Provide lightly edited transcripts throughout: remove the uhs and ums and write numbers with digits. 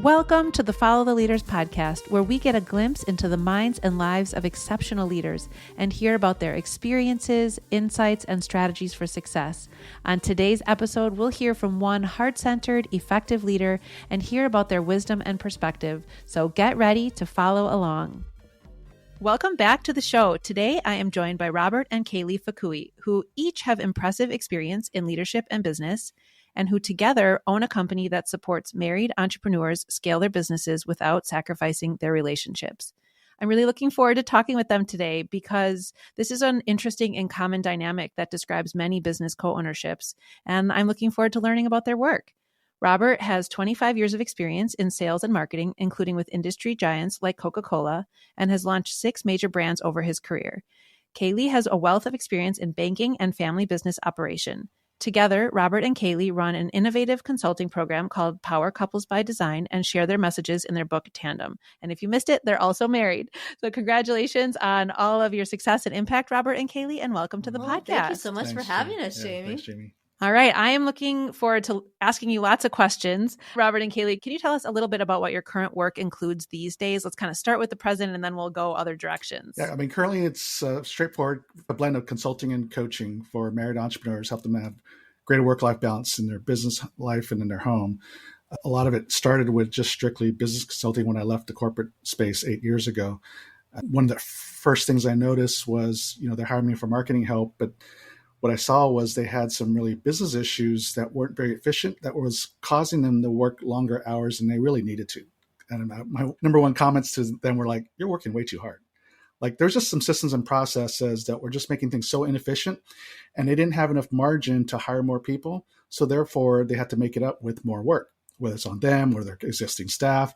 Welcome to the Follow the Leaders podcast, where we get a glimpse into the minds and lives of exceptional leaders and hear about their experiences, insights, and strategies for success. On today's episode, we'll hear from one heart-centered, effective leader and hear about their wisdom and perspective. So get ready to follow along. Welcome back to the show. Today, I am joined by Robert and Gale Fukui, who each have impressive experience in leadership and business, and who together own a company that supports married entrepreneurs scale their businesses without sacrificing their relationships. I'm really looking forward to talking with them today because this is an interesting and common dynamic that describes many business co-ownerships, and I'm looking forward to learning about their work. Robert has 25 years of experience in sales and marketing, including with industry giants like Coca-Cola, and has launched 6 major brands over his career. Gale has a wealth of experience in banking and family business operation. Together, Robert and Gale run an innovative consulting program called Power Couples by Design and share their messages in their book, Tandem. And if you missed it, they're also married. So congratulations on all of your success and impact, Robert and Gale, and welcome to the podcast. Thank you so much for having us, Jamie. Thanks, Jamie. All right. I am looking forward to asking you lots of questions. Robert and Gale, can you tell us a little bit about what your current work includes these days? Let's kind of start with the present and then we'll go other directions. Yeah, currently it's straightforward, a blend of consulting and coaching for married entrepreneurs, help them have greater work-life balance in their business life and in their home. A lot of it started with just strictly business consulting when I left the corporate space 8 years ago. One of the first things I noticed was, they hired me for marketing help, but what I saw was they had some really business issues that weren't very efficient, that was causing them to work longer hours than they really needed to. And my number one comments to them were like, you're working way too hard. Like there's just some systems and processes that were just making things so inefficient, and they didn't have enough margin to hire more people. So therefore they had to make it up with more work, whether it's on them or their existing staff.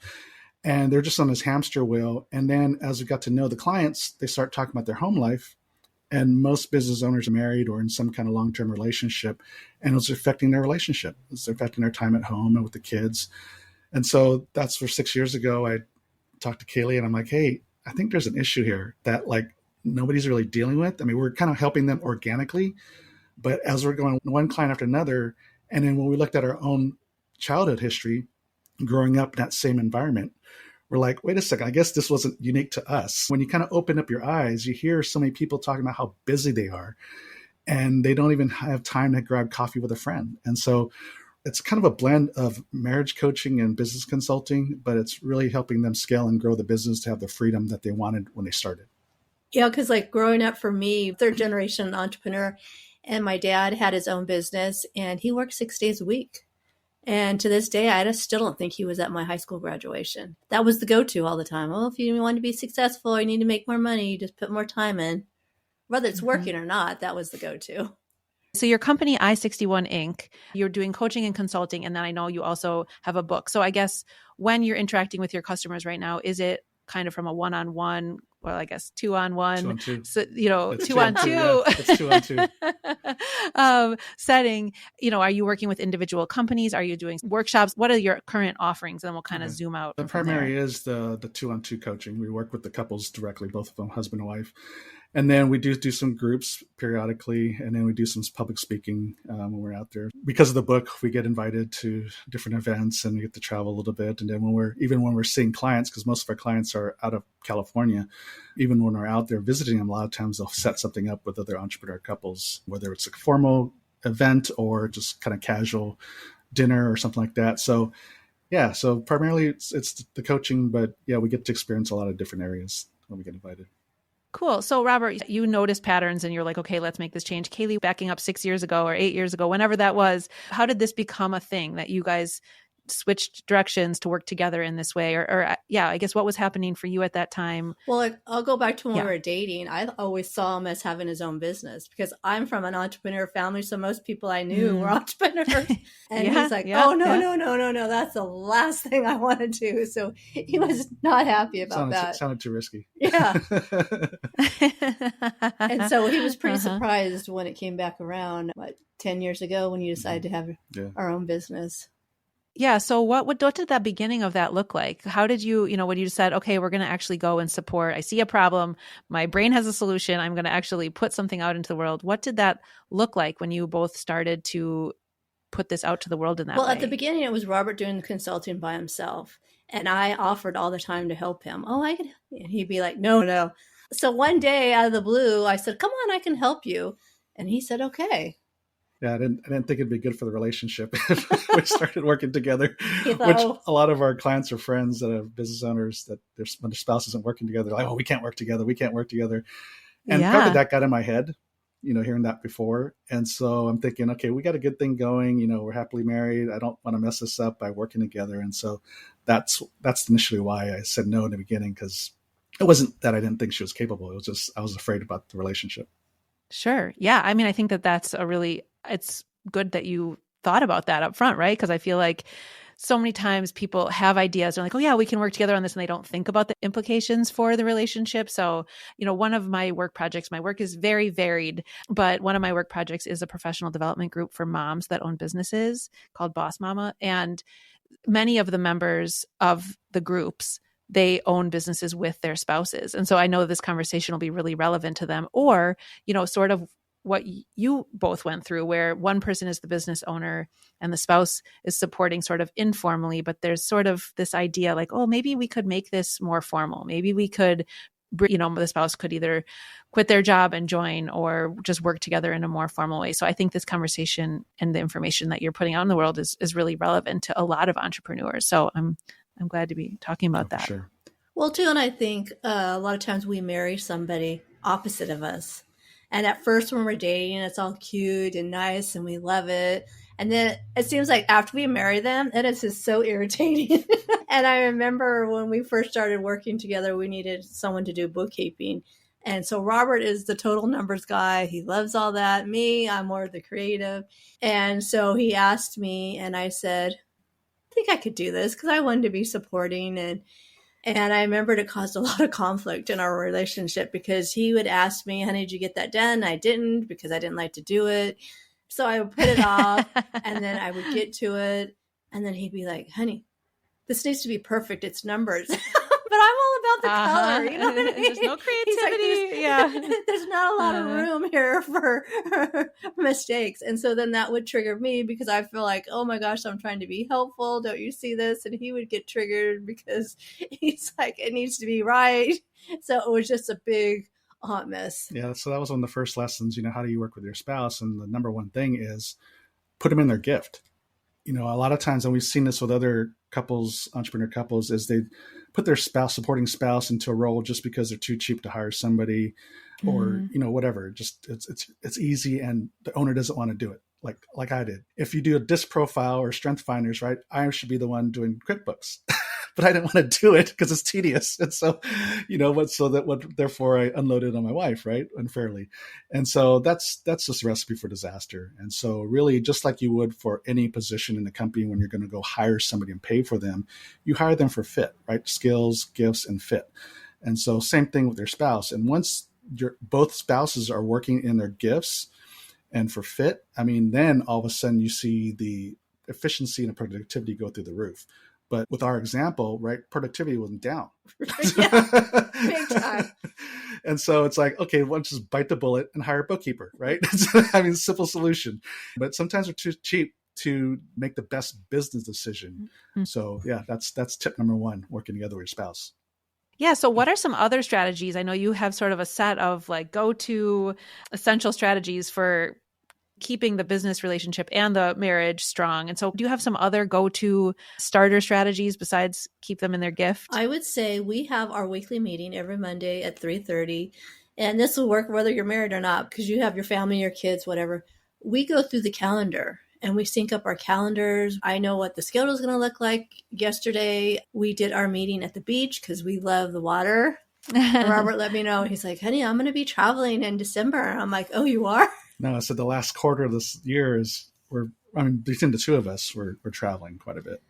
And they're just on this hamster wheel. And then as we got to know the clients, they start talking about their home life. And most business owners are married or in some kind of long-term relationship, and it's affecting their relationship. It's affecting their time at home and with the kids. And so that's where 6 years ago, I talked to Gale and I'm like, hey, I think there's an issue here that nobody's really dealing with. We're kind of helping them organically, but as we're going one client after another, and then when we looked at our own childhood history, growing up in that same environment, we're like, wait a second, I guess this wasn't unique to us. When you kind of open up your eyes, you hear so many people talking about how busy they are, and they don't even have time to grab coffee with a friend. And so it's kind of a blend of marriage coaching and business consulting, but it's really helping them scale and grow the business to have the freedom that they wanted when they started. Yeah, because growing up for me, third generation entrepreneur, and my dad had his own business and he worked 6 days a week. And to this day, I still don't think he was at my high school graduation. That was the go-to all the time. Well, if you want to be successful, you need to make more money, you just put more time in. Whether it's working or not, that was the go-to. So your company, I-61 Inc., you're doing coaching and consulting, and then I know you also have a book. So I guess when you're interacting with your customers right now, is it kind of from a one-on-one, well, I guess 2-on-1, 2-on-2. so, It's 2-on-2 Yeah. It's 2-on-2 setting. Are you working with individual companies? Are you doing workshops? What are your current offerings? And then we'll kind of zoom out. The primary is the 2-on-2 coaching. We work with the couples directly, both of them, husband and wife. And then we do some groups periodically, and then we do some public speaking when we're out there. Because of the book, we get invited to different events and we get to travel a little bit. And then when we're seeing clients, because most of our clients are out of California, even when we're out there visiting them, a lot of times they'll set something up with other entrepreneur couples, whether it's a formal event or just kind of casual dinner or something like that. So yeah, so primarily it's the coaching, but yeah, we get to experience a lot of different areas when we get invited. Cool. So Robert, you noticed patterns and you're like, okay, let's make this change. Gale, backing up 6 years ago or 8 years ago, whenever that was, how did this become a thing that you guys switched directions to work together in this way? Or I guess what was happening for you at that time? Well, I'll go back to when we were dating. I always saw him as having his own business because I'm from an entrepreneur family. So most people I knew were entrepreneurs. And he's like, no, that's the last thing I want to do. So he was not happy about that. It sounded too risky. Yeah. And so he was pretty surprised when it came back around, 10 years ago when you decided to have our own business. Yeah. So what did that beginning of that look like? How did you, when you said, okay, we're going to actually go and support, I see a problem, my brain has a solution, I'm going to actually put something out into the world. What did that look like when you both started to put this out to the world in that Well, way? at the beginning, it was Robert doing the consulting by himself. And I offered all the time to help him. Oh, I could. And he'd be like, no, no. So one day out of the blue, I said, come on, I can help you. And he said, okay. Yeah, I didn't think it'd be good for the relationship if we started working together, He thought, which a lot of our clients or friends that are business owners that when their spouse isn't working together, they're like, oh, we can't work together. We can't work together. And probably that got in my head, hearing that before. And so I'm thinking, okay, we got a good thing going. We're happily married. I don't want to mess this up by working together. And so that's initially why I said no in the beginning, because it wasn't that I didn't think she was capable. It was just I was afraid about the relationship. Sure. Yeah. I mean, I think that that's it's good that you thought about that up front, right? Because I feel like so many times people have ideas. They're like, oh yeah, we can work together on this. And they don't think about the implications for the relationship. So, one of my work projects, my work is very varied, but one of my work projects is a professional development group for moms that own businesses called Boss Mama. And many of the members of the groups, they own businesses with their spouses. And so I know this conversation will be really relevant to them, or, sort of what you both went through, where one person is the business owner and the spouse is supporting sort of informally, but there's sort of this idea like, oh, maybe we could make this more formal. Maybe we could, the spouse could either quit their job and join, or just work together in a more formal way. So I think this conversation and the information that you're putting out in the world is really relevant to a lot of entrepreneurs. So I'm glad to be talking about that. Sure. Well, too, and I think a lot of times we marry somebody opposite of us. And at first when we're dating, it's all cute and nice and we love it. And then it seems like after we marry them, it is just so irritating. And I remember when we first started working together, we needed someone to do bookkeeping. And so Robert is the total numbers guy. He loves all that. Me, I'm more the creative. And so he asked me, and I said, I think I could do this, because I wanted to be supporting. And I remembered it caused a lot of conflict in our relationship, because he would ask me, honey, did you get that done? I didn't, because I didn't like to do it. So I would put it off, and then I would get to it. And then he'd be like, honey, this needs to be perfect. It's numbers. But I'm all about the color. You know what I mean? There's no creativity. There's not a lot of room here for mistakes. And so then that would trigger me, because I feel like, oh my gosh, I'm trying to be helpful. Don't you see this? And he would get triggered because he's like, it needs to be right. So it was just a big hot mess. Yeah. So that was one of the first lessons, how do you work with your spouse? And the number one thing is put them in their gift. A lot of times, and we've seen this with other couples, entrepreneur couples, is they put their supporting spouse into a role just because they're too cheap to hire somebody, or, whatever. Just it's easy, and the owner doesn't want to do it like I did. If you do a disc profile or strength finders, right, I should be the one doing QuickBooks. But I didn't want to do it because it's tedious. And so, therefore I unloaded on my wife, right? Unfairly. And so that's just a recipe for disaster. And so really, just like you would for any position in the company, when you're going to go hire somebody and pay for them, you hire them for fit, right? Skills, gifts, and fit. And so same thing with their spouse. And once both spouses are working in their gifts and for fit, then all of a sudden you see the efficiency and productivity go through the roof. But with our example, right, productivity wasn't down. Yeah, big time. And so it's like, okay, let's just bite the bullet and hire a bookkeeper, right? Simple solution. But sometimes we're too cheap to make the best business decision. Mm-hmm. So yeah, that's tip number one, working together with your spouse. Yeah. So what are some other strategies? I know you have sort of a set of like go-to essential strategies for keeping the business relationship and the marriage strong. And so do you have some other go-to starter strategies besides keep them in their gift? I would say we have our weekly meeting every Monday at 3:30. And this will work whether you're married or not, because you have your family, your kids, whatever. We go through the calendar and we sync up our calendars. I know what the schedule is going to look like. Yesterday, we did our meeting at the beach because we love the water. And Robert let me know. He's like, honey, I'm going to be traveling in December. And I'm like, oh, you are? No, so the last quarter of this year between the two of us, we're traveling quite a bit.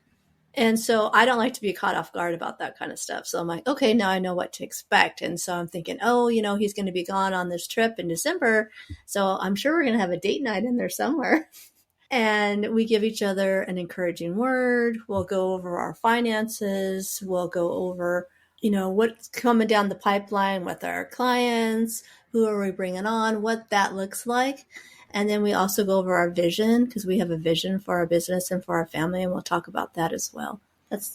And so I don't like to be caught off guard about that kind of stuff. So I'm like, okay, now I know what to expect. And so I'm thinking, oh, he's going to be gone on this trip in December. So I'm sure we're going to have a date night in there somewhere. And we give each other an encouraging word. We'll go over our finances. We'll go over, what's coming down the pipeline with our clients. Who are we bringing on? What that looks like. And then we also go over our vision, because we have a vision for our business and for our family, and we'll talk about that as well.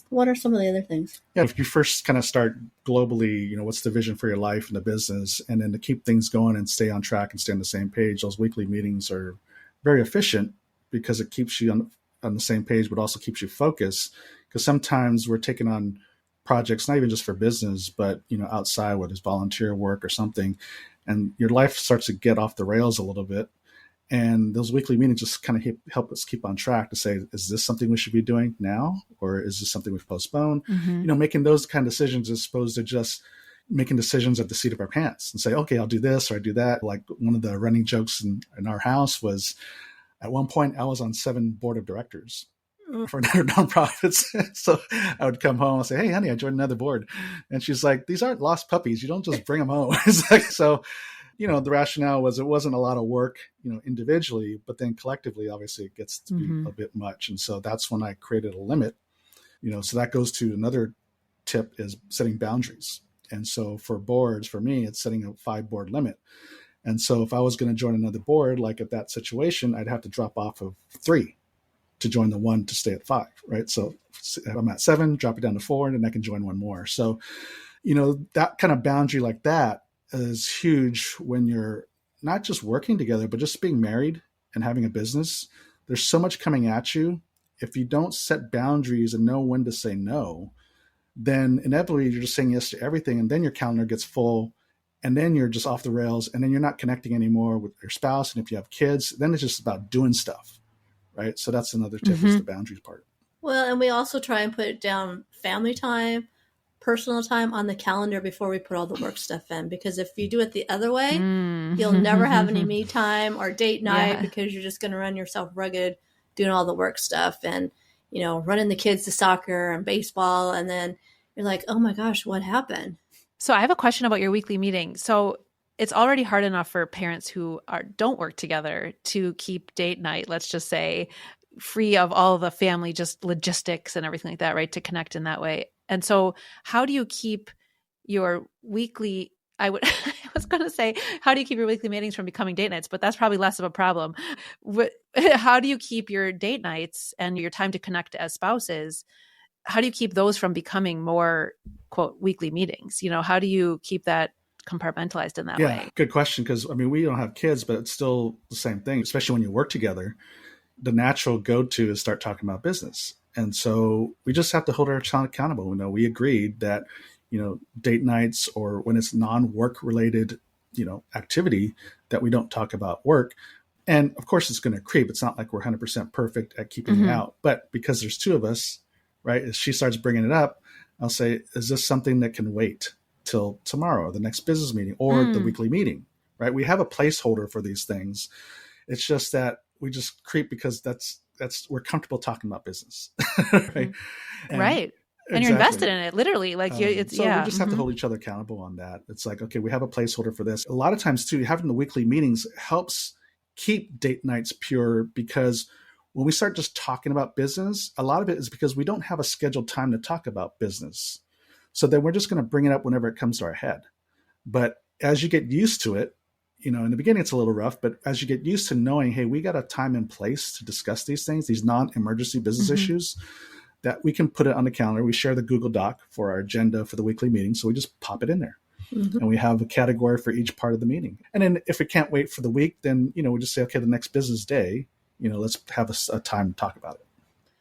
What are some of the other things? Yeah, if you first kind of start globally, what's the vision for your life and the business? And then to keep things going and stay on track and stay on the same page, those weekly meetings are very efficient because it keeps you on the same page, but also keeps you focused. Because sometimes we're taking on projects, not even just for business, but, outside, whether it's volunteer work or something, and your life starts to get off the rails a little bit. And those weekly meetings just kind of help us keep on track to say, is this something we should be doing now? Or is this something we've postponed? Mm-hmm. Making those kind of decisions as opposed to just making decisions at the seat of our pants and say, okay, I'll do this or I do that. Like one of the running jokes in our house was at one point I was on 7 board of directors for another nonprofits. So I would come home and say, hey, honey, I joined another board. And she's like, these aren't lost puppies. You don't just bring them home. It's like, so the rationale was it wasn't a lot of work, individually, but then collectively, obviously it gets to be a bit much. And so that's when I created a limit, so that goes to another tip is setting boundaries. And so for boards, for me, it's setting a 5 board limit. And so if I was going to join another board, like at that situation, I'd have to drop off of 3 to join the 1 to stay at 5, right? So if I'm at 7, drop it down to 4, and then I can join 1 more. So, that kind of boundary like that is huge when you're not just working together, but just being married and having a business. There's so much coming at you. If you don't set boundaries and know when to say no, then inevitably you're just saying yes to everything. And then your calendar gets full and then you're just off the rails and then you're not connecting anymore with your spouse. And if you have kids, then it's just about doing stuff, right? So that's another tip is the boundaries part. Well, and we also try and put down family time, personal time on the calendar before we put all the work stuff in, because if you do it the other way, you'll never have any me time or date night because you're just going to run yourself rugged doing all the work stuff and, running the kids to soccer and baseball. And then you're like, oh my gosh, what happened? So I have a question about your weekly meeting. So it's already hard enough for parents who don't work together to keep date night, let's just say, free of all the family, just logistics and everything like that, right? To connect in that way. And so how do you keep your weekly, I was going to say, how do you keep your weekly meetings from becoming date nights? But that's probably less of a problem. How do you keep your date nights and your time to connect as spouses? How do you keep those from becoming more, quote, weekly meetings? How do you keep that compartmentalized in that way? Yeah, good question. Because, we don't have kids, but it's still the same thing, especially when you work together. The natural go-to is start talking about business. And so we just have to hold our child accountable. We agreed that, date nights or when it's non-work related, activity, that we don't talk about work. And of course it's going to creep. It's not like we're 100% perfect at keeping it out, but because there's 2 of us, right? As she starts bringing it up, I'll say, is this something that can wait till tomorrow, or the next business meeting or the weekly meeting, right? We have a placeholder for these things. It's just that we just creep because we're comfortable talking about business. Right. Right. And you're invested in it, literally. We just have to hold each other accountable on that. It's like, okay, we have a placeholder for this. A lot of times too, having the weekly meetings helps keep date nights pure, because when we start just talking about business, a lot of it is because we don't have a scheduled time to talk about business. So then we're just going to bring it up whenever it comes to our head. But as you get used to it, in the beginning, it's a little rough, but as you get used to knowing, hey, we got a time and place to discuss these things, these non-emergency business issues, that we can put it on the calendar. We share the Google Doc for our agenda for the weekly meeting. So we just pop it in there and we have a category for each part of the meeting. And then if it can't wait for the week, then, we just say, okay, the next business day, let's have a time to talk about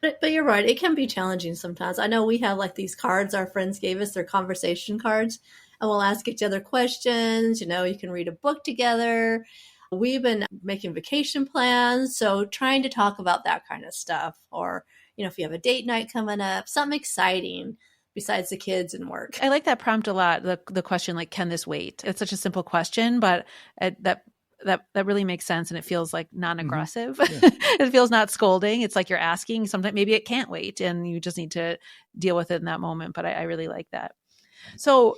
it. But you're right. It can be challenging sometimes. I know we have these cards our friends gave us, they're conversation cards. And we'll ask each other questions. You can read a book together. We've been making vacation plans. So trying to talk about that kind of stuff. Or, if you have a date night coming up, something exciting besides the kids and work. I like that prompt a lot. The question, can this wait? It's such a simple question, but that really makes sense. And it feels non-aggressive. Yeah. It feels not scolding. It's like you're asking something, maybe it can't wait and you just need to deal with it in that moment. But I really like that. So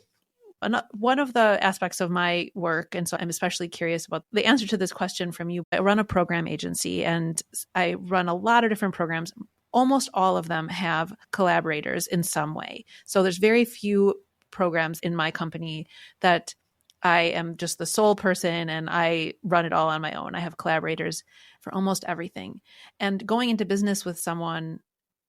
one of the aspects of my work, and so I'm especially curious about the answer to this question from you. I run a program agency and I run a lot of different programs. Almost all of them have collaborators in some way. So there's very few programs in my company that I am just the sole person and I run it all on my own. I have collaborators for almost everything. And going into business with someone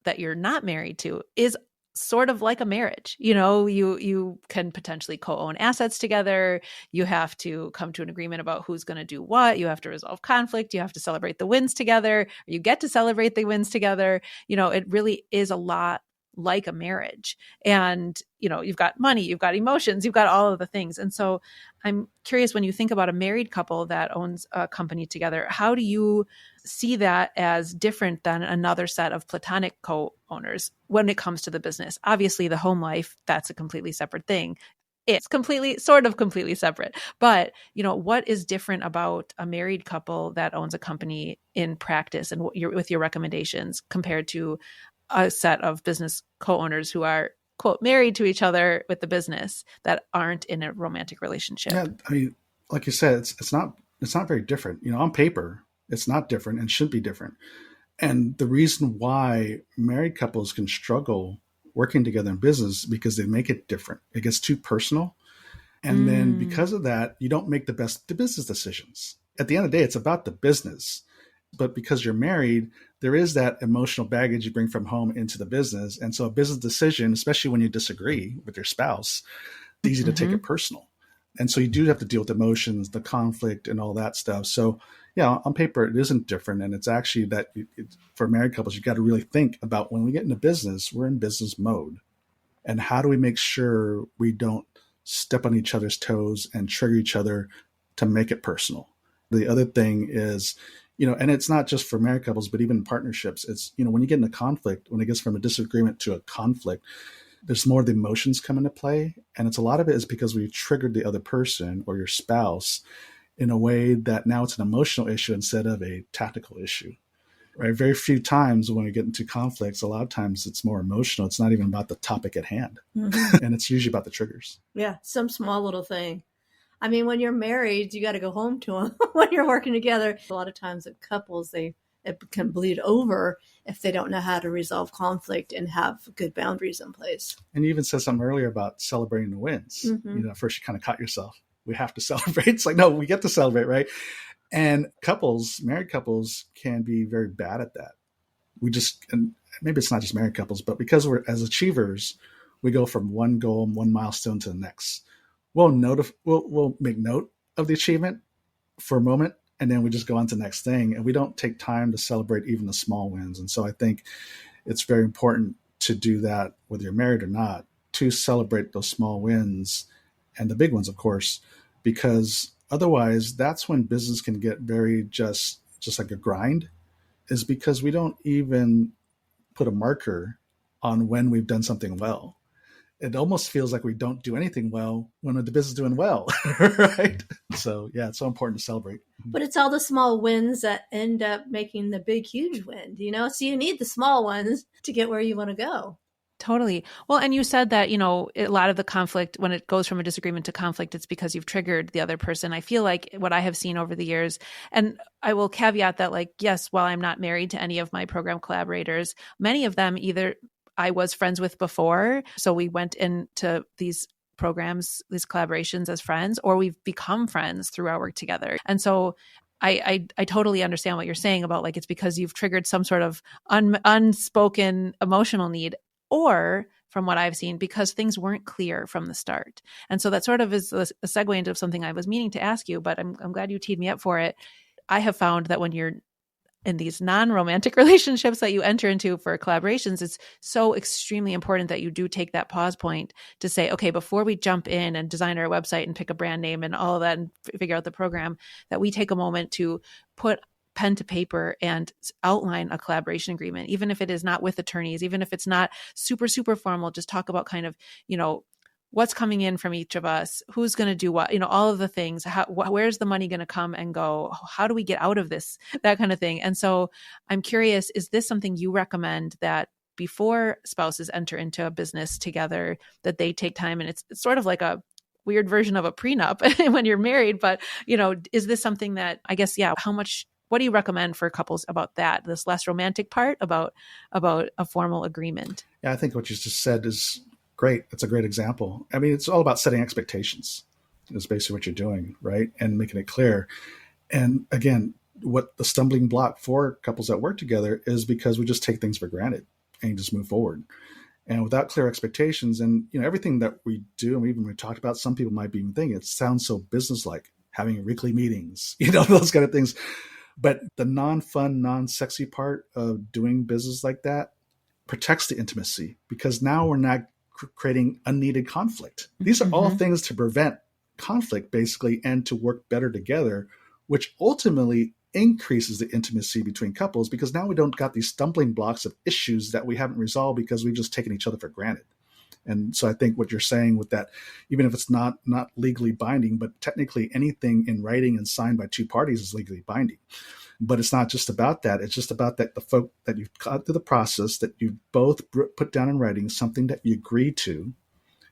that you're not married to is sort of like a marriage. You can potentially co-own assets together. You have to come to an agreement about who's going to do what. You have to resolve conflict. You have to celebrate the wins together. Or you get to celebrate the wins together. It really is a lot like a marriage. And, you've got money, you've got emotions, you've got all of the things. And so I'm curious, when you think about a married couple that owns a company together, how do you see that as different than another set of platonic co-owners when it comes to the business? Obviously, the home life, that's a completely separate thing. It's sort of completely separate. But, what is different about a married couple that owns a company in practice and with your recommendations compared to a set of business co-owners who are, quote, married to each other with the business that aren't in a romantic relationship? Yeah, I mean, like you said, it's not very different. On paper, it's not different and should be different. And the reason why married couples can struggle working together in business because they make it different. It gets too personal. And then because of that, you don't make the business decisions. At the end of the day, it's about the business. But because you're married, there is that emotional baggage you bring from home into the business. And so a business decision, especially when you disagree with your spouse, it's easy to take it personal. And so you do have to deal with emotions, the conflict and all that stuff. So yeah, on paper, it isn't different. And it's actually that for married couples, you got to really think about when we get into business, we're in business mode. And how do we make sure we don't step on each other's toes and trigger each other to make it personal? The other thing is, and it's not just for married couples, but even partnerships. It's, when you get into conflict, when it gets from a disagreement to a conflict, there's more of the emotions come into play. And it's a lot of it is because we triggered the other person or your spouse in a way that now it's an emotional issue instead of a tactical issue, right? Very few times when we get into conflicts, a lot of times it's more emotional. It's not even about the topic at hand. And it's usually about the triggers. Yeah, some small little thing. I mean, when you're married, you got to go home to them. When you're working together, a lot of times at couples, it can bleed over if they don't know how to resolve conflict and have good boundaries in place. And you even said something earlier about celebrating the wins. First you kind of caught yourself. We have to celebrate. It's like, no, we get to celebrate, right? And married couples can be very bad at that. And maybe it's not just married couples, but because we're as achievers, we go from one goal, one milestone to the next. We'll make note of the achievement for a moment, and then we just go on to the next thing. And we don't take time to celebrate even the small wins. And so I think it's very important to do that, whether you're married or not, to celebrate those small wins and the big ones, of course, because otherwise that's when business can get very just like a grind, is because we don't even put a marker on when we've done something well. It almost feels like we don't do anything well when the business is doing well, right? So yeah, it's so important to celebrate. But it's all the small wins that end up making the big, huge win, So you need the small ones to get where you want to go. Totally. Well, and you said that, a lot of the conflict, when it goes from a disagreement to conflict, it's because you've triggered the other person. I feel like what I have seen over the years, and I will caveat that, like, yes, while I'm not married to any of my program collaborators, many of them either I was friends with before, so we went into these programs, these collaborations as friends, or we've become friends through our work together. And so I totally understand what you're saying about, like, it's because you've triggered some sort of unspoken emotional need, or from what I've seen, because things weren't clear from the start. And so that sort of is a segue into something I was meaning to ask you, but I'm glad you teed me up for it. I have found that when you're in these non-romantic relationships that you enter into for collaborations, it's so extremely important that you do take that pause point to say, okay, before we jump in and design our website and pick a brand name and all of that and figure out the program, that we take a moment to put pen to paper and outline a collaboration agreement, even if it is not with attorneys, even if it's not super, super formal, just talk about kind of, what's coming in from each of us, who's going to do what, all of the things, where's the money going to come and go? How do we get out of this, that kind of thing. And so I'm curious, is this something you recommend that before spouses enter into a business together, that they take time? And it's sort of like a weird version of a prenup when you're married, but, is this something that, I guess, yeah, what do you recommend for couples about that, this less romantic part about a formal agreement? Yeah, I think what you just said is great. It's a great example. I mean, it's all about setting expectations. is basically what you're doing, right? And making it clear. And again, what the stumbling block for couples that work together is because we just take things for granted and just move forward. And without clear expectations, and everything that we do, and even we talked about, some people might be even thinking it sounds so businesslike, having weekly meetings, those kind of things. But the non-fun, non-sexy part of doing business like that protects the intimacy, because now we're not creating unneeded conflict. These are all things to prevent conflict, basically, and to work better together, which ultimately increases the intimacy between couples, because now we don't got these stumbling blocks of issues that we haven't resolved because we've just taken each other for granted. And so I think what you're saying with that, even if it's not legally binding, but technically anything in writing and signed by two parties is legally binding. But it's not just about that. It's just about that the folk that you've got through the process, that you both put down in writing something that you agree to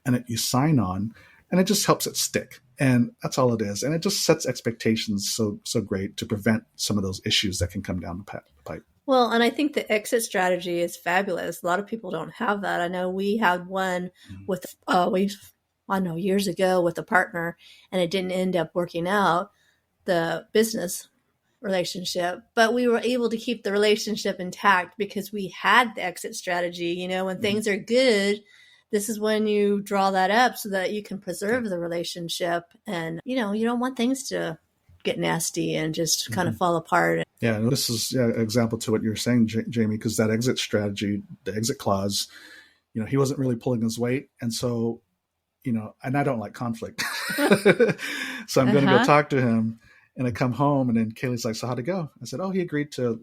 and that you sign on, and it just helps it stick. And that's all it is. And it just sets expectations so great to prevent some of those issues that can come down the pipe. Well, and I think the exit strategy is fabulous. A lot of people don't have that. I know we had one with, years ago with a partner, and it didn't end up working out, the business relationship, but we were able to keep the relationship intact because we had the exit strategy. When things are good, this is when you draw that up so that you can preserve the relationship. And, you don't want things to get nasty and just kind of fall apart. Yeah, this is an example to what you're saying, Jamie, because that exit strategy, the exit clause, he wasn't really pulling his weight. And so, and I don't like conflict. So I'm going to go talk to him, and I come home, and then Kaylee's like, so how'd it go? I said, oh, he agreed to,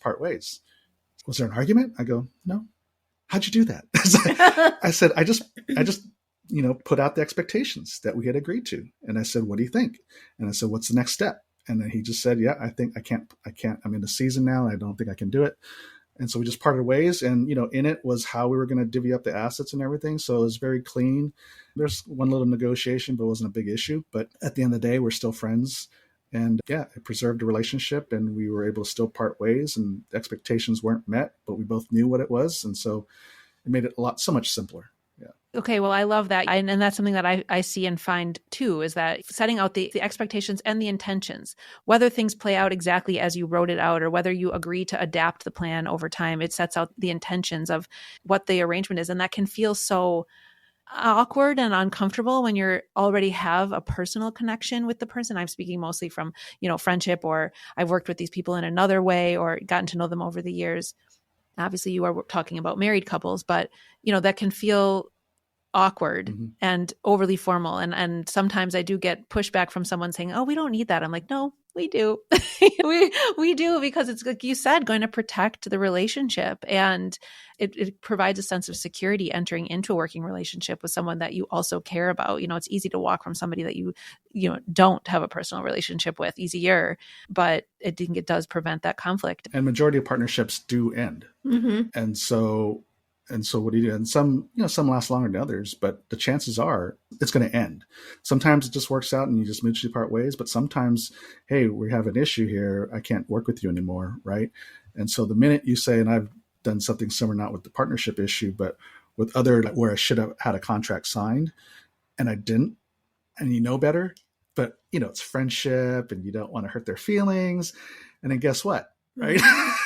part ways. Was there an argument? I go, no. How'd you do that? I said, I just, put out the expectations that we had agreed to. And I said, what do you think? And I said, what's the next step? And then he just said, yeah, I think I can't, I'm in the season now, and I don't think I can do it. And so we just parted ways. And, in it was how we were going to divvy up the assets and everything. So it was very clean. There's one little negotiation, but it wasn't a big issue. But at the end of the day, we're still friends. And yeah, it preserved the relationship, and we were able to still part ways, and expectations weren't met, but we both knew what it was. And so it made it so much simpler. Yeah. Okay. Well, I love that. And that's something that I see and find too, is that setting out the expectations and the intentions, whether things play out exactly as you wrote it out, or whether you agree to adapt the plan over time, it sets out the intentions of what the arrangement is. And that can feel so awkward and uncomfortable when you already have a personal connection with the person. I'm speaking mostly from, friendship, or I've worked with these people in another way or gotten to know them over the years. Obviously you are talking about married couples, but that can feel awkward and overly formal. And sometimes I do get pushback from someone saying, oh, we don't need that. I'm like, no, we do. we do, because it's, like you said, going to protect the relationship. And it provides a sense of security entering into a working relationship with someone that you also care about. It's easy to walk from somebody that you don't have a personal relationship with, easier, but it does prevent that conflict. And majority of partnerships do end. And so what do you do? And some last longer than others, but the chances are it's going to end. Sometimes it just works out and you just mutually part ways, but sometimes, hey, we have an issue here. I can't work with you anymore. Right. And so the minute you say, and I've done something similar, not with the partnership issue, but with other, where I should have had a contract signed and I didn't, and better, but it's friendship and you don't want to hurt their feelings. And then guess what? Right.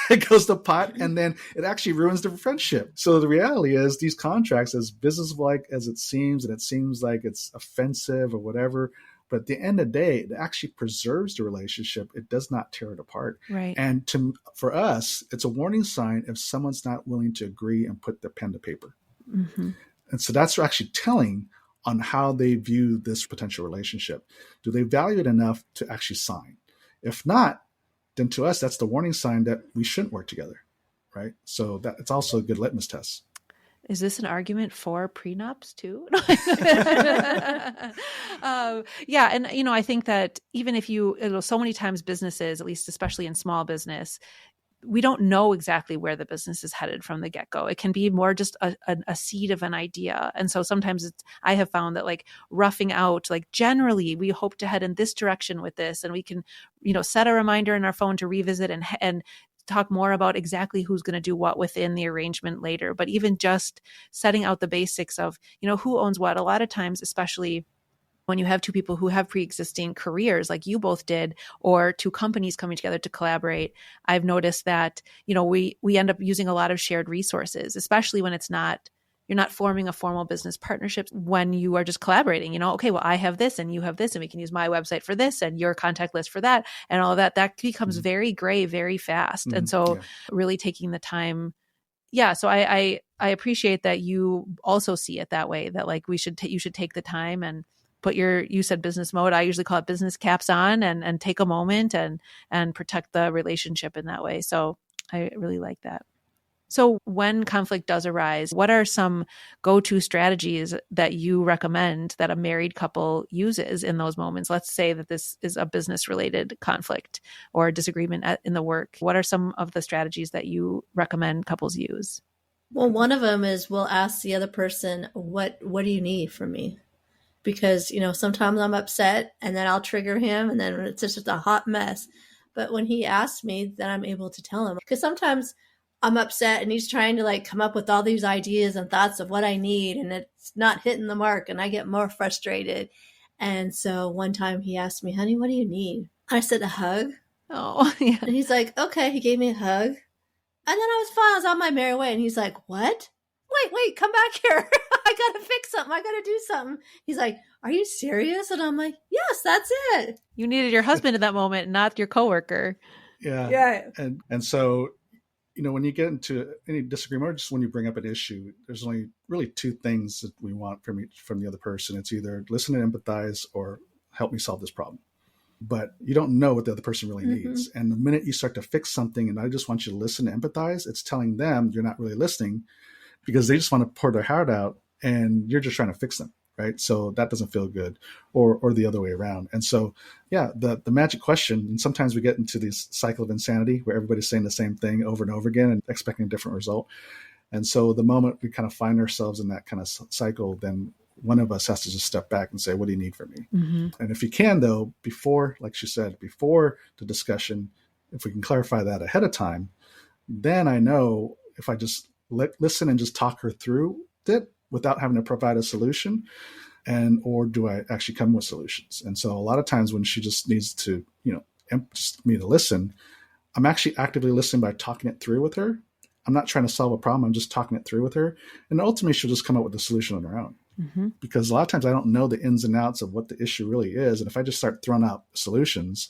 It goes to pot, and then it actually ruins the friendship. So the reality is, these contracts, as business-like as it seems, and it seems like it's offensive or whatever, but at the end of the day, it actually preserves the relationship. It does not tear it apart. Right. And for us, it's a warning sign if someone's not willing to agree and put their pen to paper. And so that's actually telling on how they view this potential relationship. Do they value it enough to actually sign? If not, then to us, that's the warning sign that we shouldn't work together, right? So that it's also a good litmus test. Is this an argument for prenups too? Yeah. And, I think that even if so many times businesses, at least especially in small business, we don't know exactly where the business is headed from the get-go. It can be more just a seed of an idea. And so sometimes I have found that, like, roughing out, like, generally we hope to head in this direction with this, and we can, set a reminder in our phone to revisit and talk more about exactly who's going to do what within the arrangement later. But even just setting out the basics of, who owns what, a lot of times, especially when you have two people who have pre-existing careers like you both did, or two companies coming together to collaborate, I've noticed that, we end up using a lot of shared resources, especially when you're not forming a formal business partnership, when you are just collaborating, okay, well, I have this and you have this, and we can use my website for this and your contact list for that and all of that. That becomes very gray very fast. And so really taking the time. Yeah. So I appreciate that you also see it that way, that like you should take the time and put you said business mode. I usually call it business caps on, and take a moment and protect the relationship in that way. So I really like that. So when conflict does arise, what are some go-to strategies that you recommend that a married couple uses in those moments? Let's say that this is a business-related conflict or a disagreement in the work. What are some of the strategies that you recommend couples use? Well, one of them is we'll ask the other person, what do you need from me? Because, sometimes I'm upset and then I'll trigger him and then it's just a hot mess. But when he asks me, then I'm able to tell him. Because sometimes I'm upset and he's trying to come up with all these ideas and thoughts of what I need, and it's not hitting the mark, and I get more frustrated. And so one time he asked me, honey, what do you need? I said, a hug. Oh, yeah. And he's like, okay. He gave me a hug. And then I was fine. I was on my merry way. And he's like, what? Wait, come back here. I got to fix something. I got to do something. He's like, are you serious? And I'm like, yes, that's it. You needed your husband in that moment, not your coworker. Yeah. And so, when you get into any disagreement, or just when you bring up an issue, there's only really two things that we want from the other person. It's either listen and empathize or help me solve this problem. But you don't know what the other person really needs. And the minute you start to fix something and I just want you to listen and empathize, it's telling them you're not really listening, because they just want to pour their heart out and you're just trying to fix them. Right. So that doesn't feel good, or the other way around. And so, the magic question, and sometimes we get into this cycle of insanity where everybody's saying the same thing over and over again and expecting a different result. And so the moment we kind of find ourselves in that kind of cycle, then one of us has to just step back and say, what do you need from me? And if you can, though, before, like she said, before the discussion, if we can clarify that ahead of time, then I know if I just listen and just talk her through it without having to provide a solution, or do I actually come with solutions? And so a lot of times when she just needs to, just me to listen, I'm actually actively listening by talking it through with her. I'm not trying to solve a problem. I'm just talking it through with her. And ultimately she'll just come up with a solution on her own. Because a lot of times I don't know the ins and outs of what the issue really is. And if I just start throwing out solutions,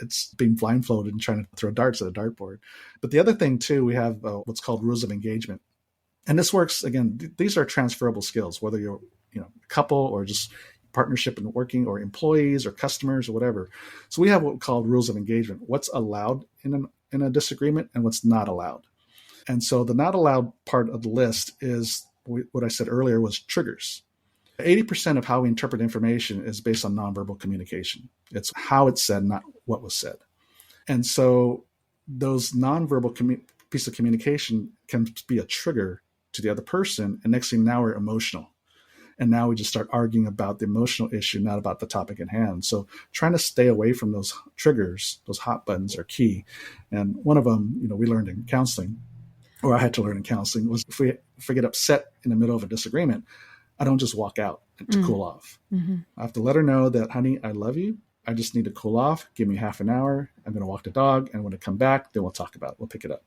it's being blindfolded and trying to throw darts at a dartboard. But the other thing too, we have what's called rules of engagement. And this works, again, these are transferable skills, whether you're a couple or just partnership and working, or employees or customers or whatever. So we have what we call rules of engagement, what's allowed in a disagreement and what's not allowed. And so the not allowed part of the list is what I said earlier was triggers. 80% of how we interpret information is based on nonverbal communication. It's how it's said, not what was said. And so those nonverbal piece of communication can be a trigger to the other person. And next thing, now we're emotional. And now we just start arguing about the emotional issue, not about the topic at hand. So trying to stay away from those triggers, those hot buttons, are key. And one of them, we learned in counseling, or I had to learn in counseling, was if we get upset in the middle of a disagreement, I don't just walk out to cool off. I have to let her know that, honey, I love you. I just need to cool off. Give me half an hour. I'm going to walk the dog. And when I come back, then we'll talk about it. We'll pick it up.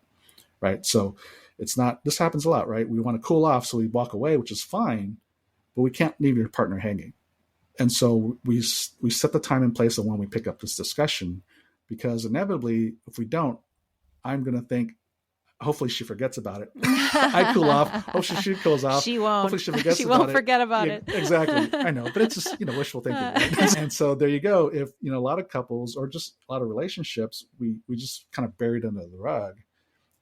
Right. So this happens a lot, right? We want to cool off. So we walk away, which is fine, but we can't leave your partner hanging. And so we set the time and place of when we pick up this discussion, because inevitably, if we don't, I'm going to think, hopefully she forgets about it. I cool off. Hopefully she cools off. She won't. Hopefully she forgets she about won't it. forget about it. Exactly. I know, but it's just, wishful thinking. Right? And so there you go. If, a lot of couples or just a lot of relationships, we just kind of buried under the rug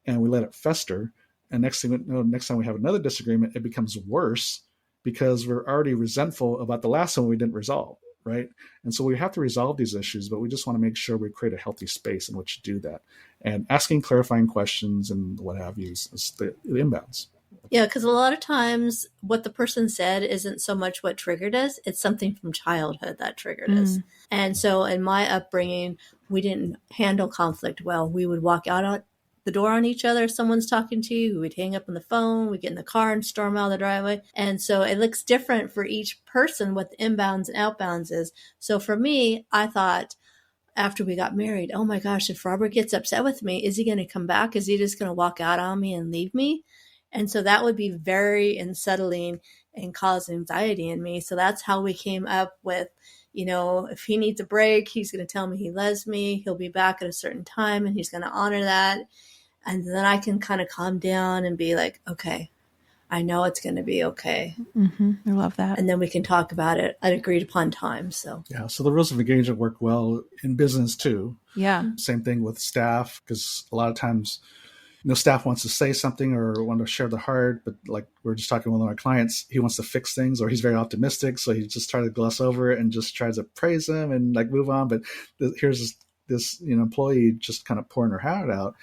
and we let it fester. And next time we have another disagreement, it becomes worse because we're already resentful about the last one we didn't resolve. Right. And so we have to resolve these issues, but we just want to make sure we create a healthy space in which to do that. And asking clarifying questions and what have you is the inbounds. Yeah, because a lot of times what the person said isn't so much what triggered us. It's something from childhood that triggered us. And so in my upbringing, we didn't handle conflict well. We would walk out the door on each other if someone's talking to you. We'd hang up on the phone, we'd get in the car and storm out of the driveway. And so it looks different for each person what the inbounds and outbounds is. So for me, I thought after we got married, oh my gosh, if Robert gets upset with me, is he going to come back? Is he just going to walk out on me and leave me? And so that would be very unsettling and cause anxiety in me. So that's how we came up with, if he needs a break, he's going to tell me he loves me. He'll be back at a certain time and he's going to honor that. And then I can kind of calm down and be like, okay, I know it's going to be okay. Mm-hmm. I love that. And then we can talk about it at agreed upon time. So the rules of engagement work well in business too. Yeah. Same thing with staff, because a lot of times, staff wants to say something or want to share their heart, but like we are just talking with one of our clients, he wants to fix things, or he's very optimistic, so he just tries to gloss over it and just tries to praise them and like move on. But here's this employee just kind of pouring her heart out,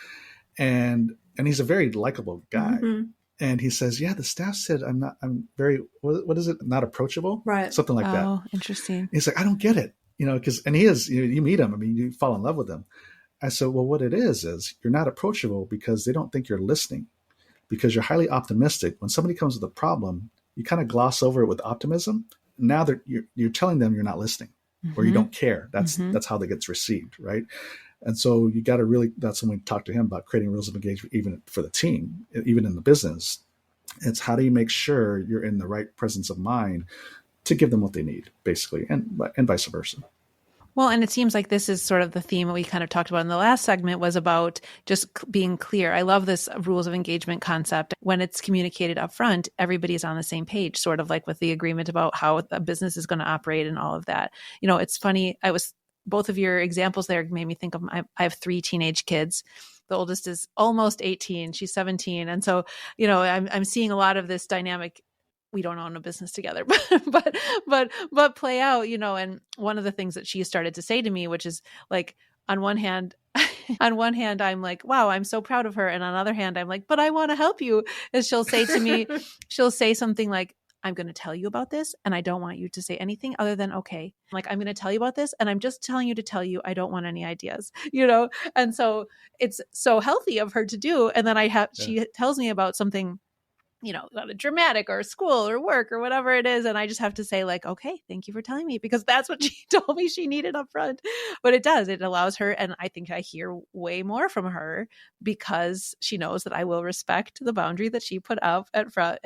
and he's a very likable guy. Mm-hmm. And he says, yeah, the staff said I'm very, what is it? Not approachable? Right. Something like that. Oh, interesting. He's like, I don't get it, and he is, you meet him. I mean, you fall in love with him. I said, well, what it is you're not approachable because they don't think you're listening, because you're highly optimistic. When somebody comes with a problem, you kind of gloss over it with optimism. Now you're telling them you're not listening, or you don't care. That's how that gets received. Right. And so you got to really, that's when we talked to him about creating rules of engagement, even for the team, even in the business. It's how do you make sure you're in the right presence of mind to give them what they need, basically, and vice versa. Well, and it seems like this is sort of the theme we kind of talked about in the last segment, was about just being clear. I love this rules of engagement concept. When it's communicated up front, everybody's on the same page, sort of like with the agreement about how a business is going to operate and all of that. It's funny. Both of your examples there made me think of, I have 3 teenage kids. The oldest is almost 18. She's 17. And so, I'm seeing a lot of this dynamic. We don't own a business together, but play out, and one of the things that she started to say to me, which is like, on one hand, I'm like, wow, I'm so proud of her. And on the other hand, I'm like, but I want to help you. And she'll say to me, she'll say something like, I'm going to tell you about this, and I don't want you to say anything other than okay. Like, I'm going to tell you about this, and I'm just telling you to tell you, I don't want any ideas, And so it's so healthy of her to do. And then she tells me about something, about a dramatic or school or work or whatever it is. And I just have to say like, okay, thank you for telling me, because that's what she told me she needed up front. But it allows her. And I think I hear way more from her because she knows that I will respect the boundary that she put up at front,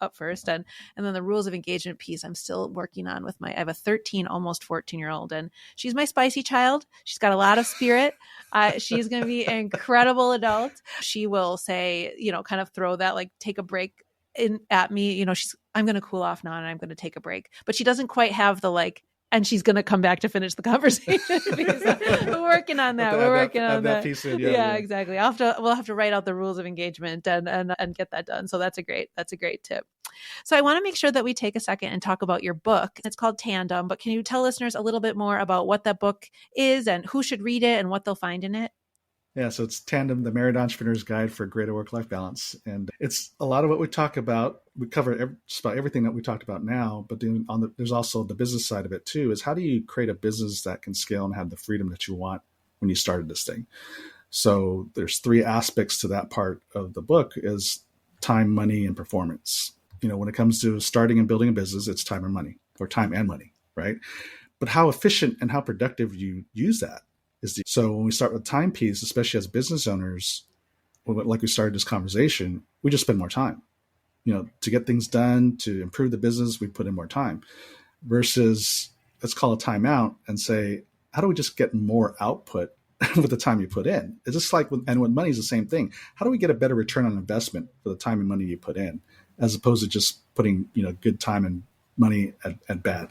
up first. And then the rules of engagement piece, I'm still working on with I have a 13, almost 14-year-old, and she's my spicy child. She's got a lot of spirit. She's going to be an incredible adult. She will say, kind of throw that, like, take a break at me. I'm going to cool off now and I'm going to take a break, but she doesn't quite have the like, and she's going to come back to finish the conversation. We're working on that. We're working on that. Piece in, yeah, exactly. We'll have to write out the rules of engagement and get that done. So that's a great tip. So I want to make sure that we take a second and talk about your book. It's called Tandem, but can you tell listeners a little bit more about what that book is and who should read it and what they'll find in it? Yeah, so it's Tandem, the Married Entrepreneur's Guide for Greater Work-Life Balance. And it's a lot of what we talk about. We cover just about everything that we talked about now, but then there's also the business side of it too, is how do you create a business that can scale and have the freedom that you want when you started this thing? So there's 3 aspects to that part of the book is time, money, and performance. When it comes to starting and building a business, it's time and money, or time and money, right? But how efficient and how productive you use that. So when we start with time piece, especially as business owners, like we started this conversation, we just spend more time, to get things done, to improve the business, we put in more time versus let's call a timeout and say, how do we just get more output with the time you put in? It's just like, with money is the same thing. How do we get a better return on investment for the time and money you put in, as opposed to just putting, good time and money at bad.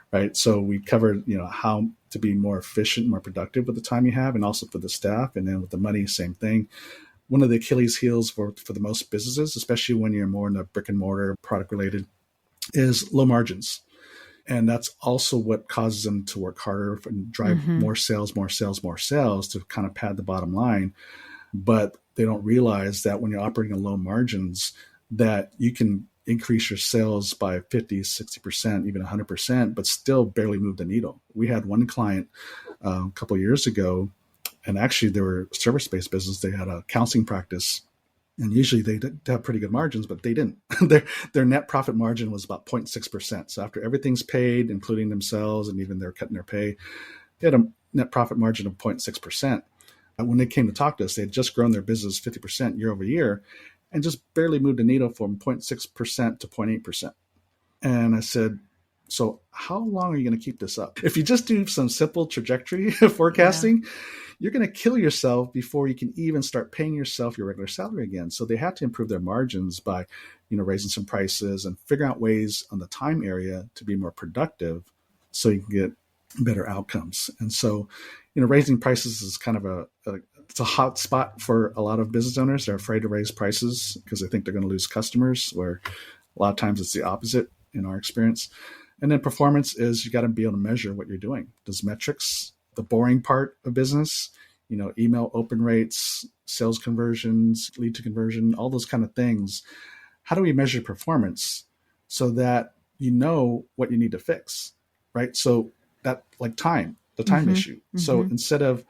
Right. So we covered, how to be more efficient, more productive with the time you have, and also for the staff. And then with the money, same thing. One of the Achilles heels for the most businesses, especially when you're more in the brick and mortar product related, is low margins. And that's also what causes them to work harder and drive more sales to kind of pad the bottom line. But they don't realize that when you're operating on low margins, that you can increase your sales by 50, 60%, even 100%, but still barely move the needle. We had one client a couple of years ago, And actually, they were service-based business. They had a counseling practice, and usually they did have pretty good margins, but they didn't. their net profit margin was about 0.6%. So after everything's paid, including themselves, and even they're cutting their pay, they had a net profit margin of 0.6%. When they came to talk to us, they had just grown their business 50% year over year and just barely moved the needle from 0.6% to 0.8%. And I said, so how long are you going to keep this up? If you just do some simple trajectory forecasting, you're going to kill yourself before you can even start paying yourself your regular salary again. So they had to improve their margins by, raising some prices and figuring out ways on the time area to be more productive so you can get better outcomes. And so, raising prices is kind of it's a hot spot for a lot of business owners. They're afraid to raise prices because they think they're going to lose customers, where a lot of times it's the opposite in our experience. And then performance is you got to be able to measure what you're doing. Does metrics, the boring part of business, email open rates, sales conversions, lead to conversion, all those kind of things. How do we measure performance so that you know what you need to fix, right? So that the time issue. So instead of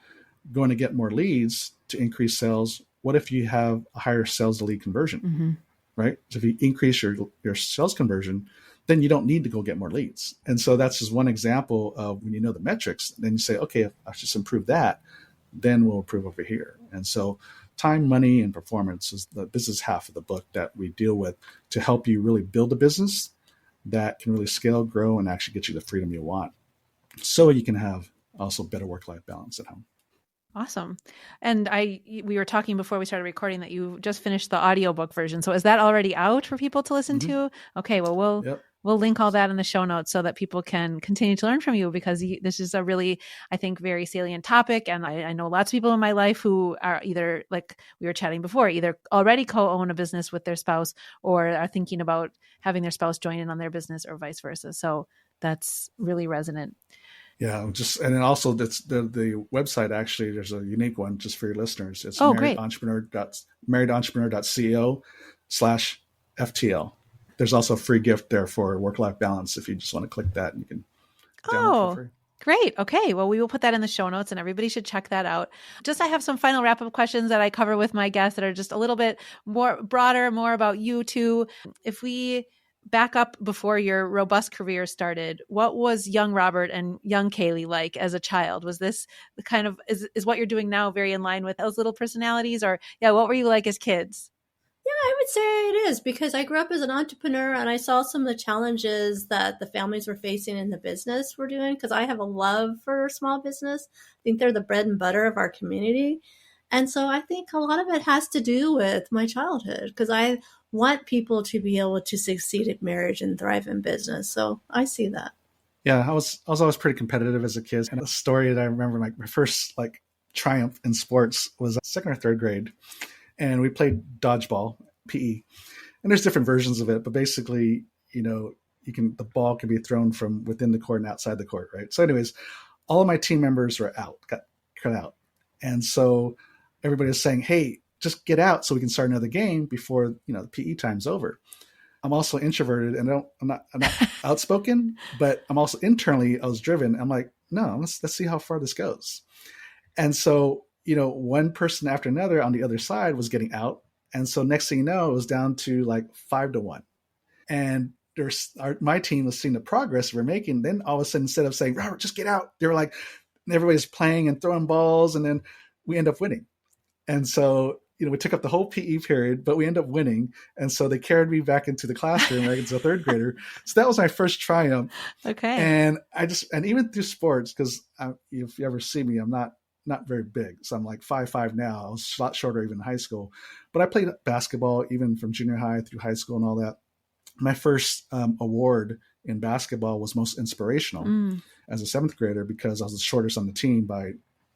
going to get more leads to increase sales, what if you have a higher sales to lead conversion, right? So if you increase your sales conversion, then you don't need to go get more leads. And so that's just one example of when you know the metrics, then you say, okay, if I just improve that, then we'll improve over here. And so time, money, and performance is the business half of the book that we deal with to help you really build a business that can really scale, grow, and actually get you the freedom you want. So you can have also better work-life balance at home. Awesome. And we were talking before we started recording that you just finished the audiobook version. So is that already out for people to listen to? Okay, well, we'll link all that in the show notes so that people can continue to learn from you, because this is a really, I think, very salient topic. And I know lots of people in my life who are either, like we were chatting before, either already co-own a business with their spouse or are thinking about having their spouse join in on their business or vice versa. So that's really resonant. Yeah, and then also that's the website. Actually, there's a unique one just for your listeners. It's marriedentrepreneur.co/FTL. There's also a free gift there for work-life balance. If you just want to click that, and you can download it for free. Great. Okay. Well, we will put that in the show notes and everybody should check that out. I have some final wrap-up questions that I cover with my guests that are just a little bit more broader, more about you two. If we back up before your robust career started, what was young Robert and young Kaylee like as a child? Was this the kind of, is what you're doing now very in line with those little personalities? Or what were you like as kids? Yeah, I would say it is, because I grew up as an entrepreneur and I saw some of the challenges that the families were facing in the business we're doing, because I have a love for small business. I think they're the bread and butter of our community. And so I think a lot of it has to do with my childhood, because I want people to be able to succeed at marriage and thrive in business. So I see that. Yeah, I was always pretty competitive as a kid. And a story that I remember, my first triumph in sports was second or third grade. And we played dodgeball, PE. And there's different versions of it, but basically, the ball can be thrown from within the court and outside the court, right? So anyways, all of my team members were got cut out. And so everybody was saying, hey, just get out so we can start another game before, the PE time's over. I'm also introverted and I'm not outspoken, but I'm also internally, I was driven. I'm like, no, let's see how far this goes. And so, one person after another on the other side was getting out. And so next thing you know, it was down to 5-1. And my team was seeing the progress we're making. Then all of a sudden, instead of saying, Robert, just get out, they were everybody's playing and throwing balls. And then we end up winning. And so, we took up the whole PE period, but we ended up winning. And so they carried me back into the classroom, as a third grader. So that was my first triumph. Okay. And and even through sports, because if you ever see me, I'm not very big. So I'm 5'5" now. I was a lot shorter even in high school. But I played basketball even from junior high through high school and all that. My first award in basketball was most inspirational as a seventh grader, because I was the shortest on the team by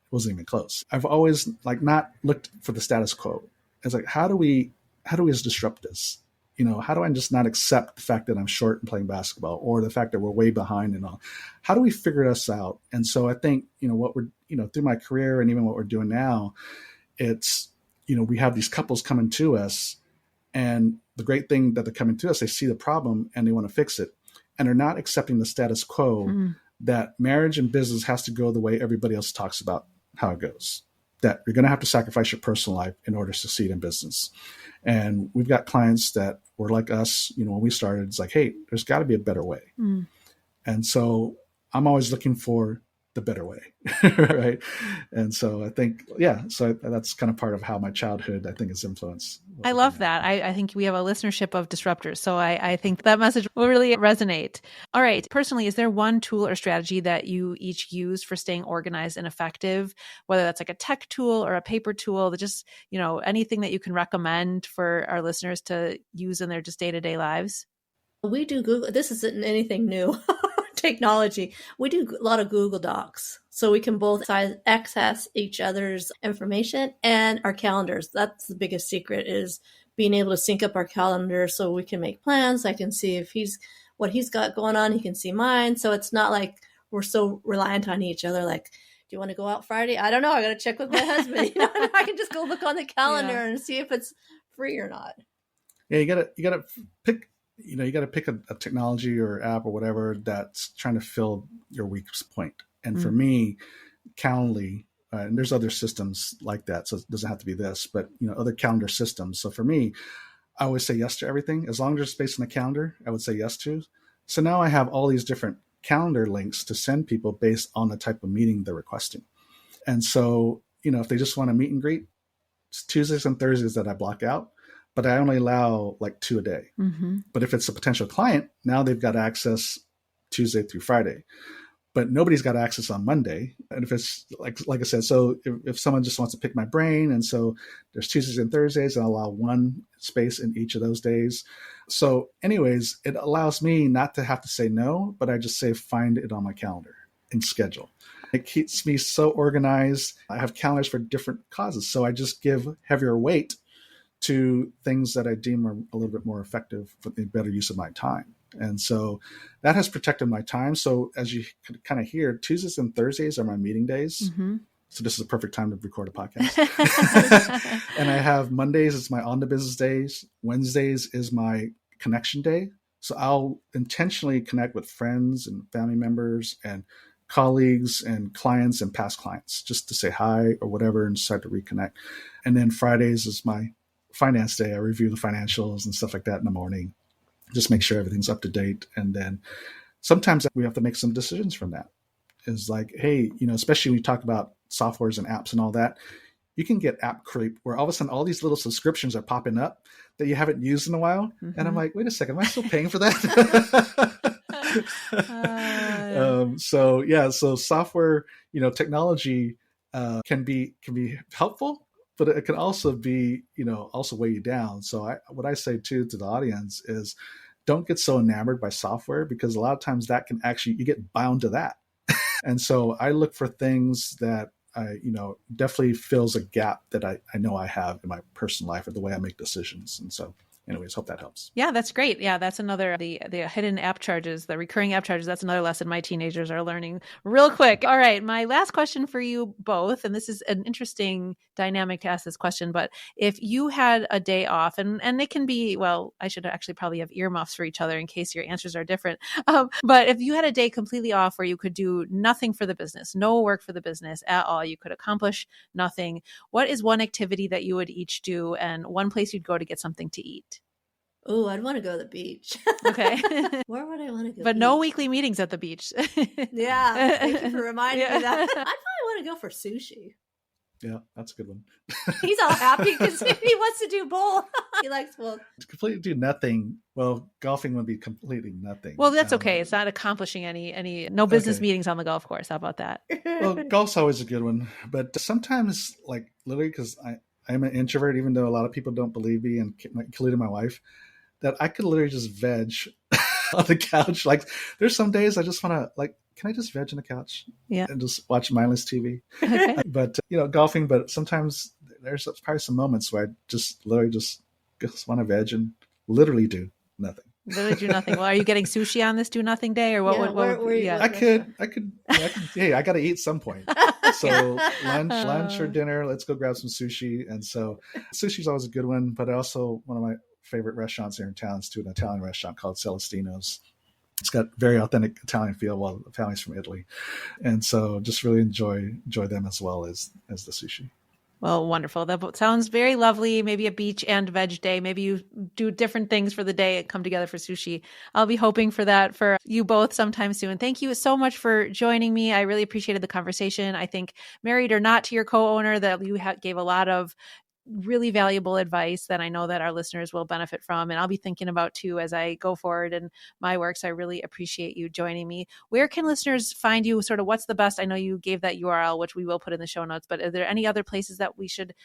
wasn't even close. I've always not looked for the status quo. It's how do we disrupt this? How do I just not accept the fact that I'm short and playing basketball, or the fact that we're way behind and all? How do we figure this out? And so I think, what we're, through my career and even what we're doing now, it's, we have these couples coming to us, and the great thing that they're coming to us, they see the problem and they want to fix it. And they're not accepting the status quo that marriage and business has to go the way everybody else talks about how it goes. that you're going to have to sacrifice your personal life in order to succeed in business. And we've got clients that were like us, when we started, it's like, hey, there's got to be a better way. Mm. And so I'm always looking for the better way. Right. And so I think, so that's kind of part of how my childhood, I think, has influenced. I love that. I think we have a listenership of disruptors. So I think that message will really resonate. All right. Personally, is there one tool or strategy that you each use for staying organized and effective, whether that's like a tech tool or a paper tool, that just, anything that you can recommend for our listeners to use in their just day-to-day lives? We do Google. This isn't anything new. Technology. We do a lot of Google Docs, so we can both access each other's information and our calendars. That's the biggest secret, is being able to sync up our calendar so we can make plans. I can see if what he's got going on, he can see mine. So it's not like we're so reliant on each other. Like, do you want to go out Friday? I don't know. I got to check with my husband. I can just go look on the calendar and see if it's free or not. Yeah, you gotta pick. You got to pick a technology or app or whatever that's trying to fill your weak point. And for me, Calendly, and there's other systems like that, so it doesn't have to be this, but other calendar systems. So for me, I always say yes to everything. As long as there's space in the calendar, I would say yes to. So now I have all these different calendar links to send people based on the type of meeting they're requesting. And so, if they just want to meet and greet, it's Tuesdays and Thursdays that I block out. But I only allow like 2 a day. Mm-hmm. But if it's a potential client, now they've got access Tuesday through Friday. But nobody's got access on Monday. And if it's like I said, so if someone just wants to pick my brain, and so there's Tuesdays and Thursdays, and I'll allow one space in each of those days. So anyways, it allows me not to have to say no, but I just say find it on my calendar and schedule. It keeps me so organized. I have calendars for different causes. So I just give heavier weight to things that I deem are a little bit more effective for the better use of my time. And so that has protected my time. So as you can kind of hear, Tuesdays and Thursdays are my meeting days. Mm-hmm. So this is a perfect time to record a podcast. And I have Mondays is my on the business days. Wednesdays is my connection day. So I'll intentionally connect with friends and family members and colleagues and clients and past clients just to say hi or whatever and start to reconnect. And then Fridays is my finance day. I review the financials and stuff like that in the morning, just make sure everything's up to date. And then sometimes we have to make some decisions from that. It's like, hey, especially when you talk about softwares and apps and all that, you can get app creep where all of a sudden all these little subscriptions are popping up that you haven't used in a while. Mm-hmm. And I'm like, wait a second, am I still paying for that? So software, technology can be helpful, but it can also be, also weigh you down. So what I say too to the audience is don't get so enamored by software, because a lot of times that can actually, you get bound to that. And so I look for things that definitely fills a gap that I know I have in my personal life or the way I make decisions. And so anyways, hope that helps. Yeah, that's great. Yeah, that's another, the hidden app charges, the recurring app charges. That's another lesson my teenagers are learning real quick. All right. My last question for you both, and this is an interesting dynamic to ask this question, but if you had a day off, and it can be, well, I should actually probably have earmuffs for each other in case your answers are different. But if you had a day completely off where you could do nothing for the business, no work for the business at all, you could accomplish nothing, what is one activity that you would each do and one place you'd go to get something to eat? Oh, I'd want to go to the beach. Okay. Where would I want to go? But no weekly meetings at the beach. Yeah. Thank you for reminding me that. I'd probably want to go for sushi. Yeah, that's a good one. He's all happy because he wants to do both. He likes both. To completely do nothing. Well, golfing would be completely nothing. Well, that's okay. It's not accomplishing any no business meetings on the golf course. How about that? Well, golf's always a good one. But sometimes, like literally, because I'm an introvert, even though a lot of people don't believe me, and including my wife, that I could literally just veg on the couch. Like there's some days I just want to can I just veg on the couch? Yeah. And just watch mindless TV? Okay. But, golfing, but sometimes there's probably some moments where I just literally just want to veg and literally do nothing. Literally do nothing. Well, are you getting sushi on this do nothing day, or what? Yeah, what I could. Hey, I got to eat some point. So lunch or dinner, let's go grab some sushi. And so sushi's always a good one, but also one of my favorite restaurants here in town is an Italian restaurant called Celestino's. It's got very authentic Italian feel, while the family's from Italy. And so just really enjoy them as well as the sushi. Well, wonderful. That sounds very lovely. Maybe a beach and veg day. Maybe you do different things for the day and come together for sushi. I'll be hoping for that for you both sometime soon. Thank you so much for joining me. I really appreciated the conversation. I think, married or not to your co-owner, that you gave a lot of really valuable advice that I know that our listeners will benefit from, and I'll be thinking about too as I go forward in my work. So I really appreciate you joining me. Where can listeners find you? Sort of what's the best? I know you gave that URL, which we will put in the show notes, but are there any other places that we should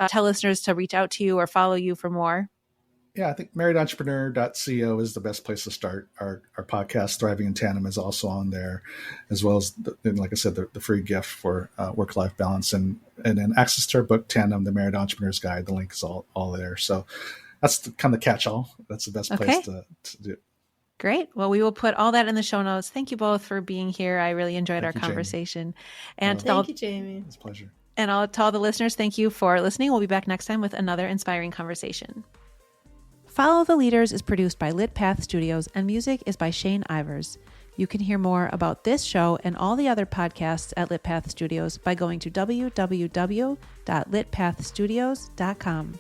tell listeners to reach out to you or follow you for more? Yeah, I think marriedentrepreneur.co is the best place to start. Our podcast, Thriving in Tandem, is also on there, as well as, like I said, the free gift for work-life balance, and then access to our book, Tandem, The Married Entrepreneur's Guide. The link is all there. So that's kind of the catch-all. That's the best place to do it. Great. Well, we will put all that in the show notes. Thank you both for being here. I really enjoyed our conversation. And thank you, Jamie. It's a pleasure. And to all the listeners, thank you for listening. We'll be back next time with another inspiring conversation. Follow the Leaders is produced by Lit Path Studios, and music is by Shane Ivers. You can hear more about this show and all the other podcasts at Lit Path Studios by going to www.litpathstudios.com.